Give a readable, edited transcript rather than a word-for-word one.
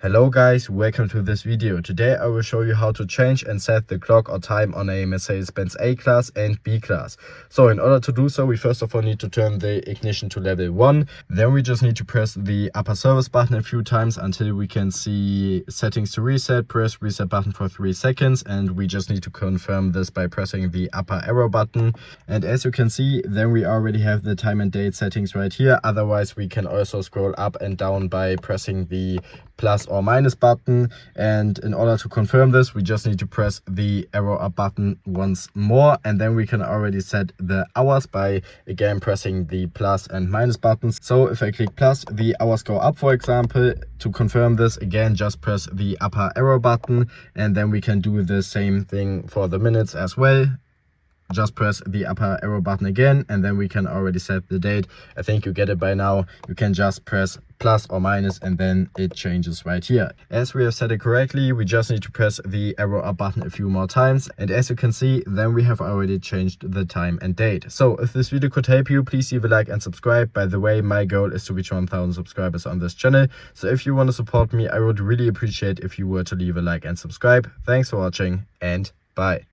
Hello guys, welcome to this video. Today I will show you how to change and set the clock or time on a Mercedes-Benz A-Class and B-Class. So in order to do so, we first of all need to turn the ignition to level 1. Then we just need to press the upper service button a few times until we can see settings to reset. Press reset button for 3 seconds, and we just need to confirm this by pressing the upper arrow button. And as you can see, then we already have the time and date settings right here. Otherwise, we can also scroll up and down by pressing the plus or minus button, and in order to confirm this we just need to press the arrow up button once more, and then we can already set the hours by again pressing the plus and minus buttons. So if I click plus, the hours go up, for example. To confirm this, again just press the upper arrow button, and then we can do the same thing for the minutes as well. Just press the upper arrow button again, and then we can already set the date. I think you get it by now. You can just press plus or minus, and then it changes right here. As we have set it correctly, we just need to press the arrow up button a few more times, and as you can see, then we have already changed the time and date. So if this video could help you, please leave a like and subscribe. By the way, my goal is to reach 1,000 subscribers on this channel, so if you want to support me, I would really appreciate if you were to leave a like and subscribe. Thanks for watching, and bye.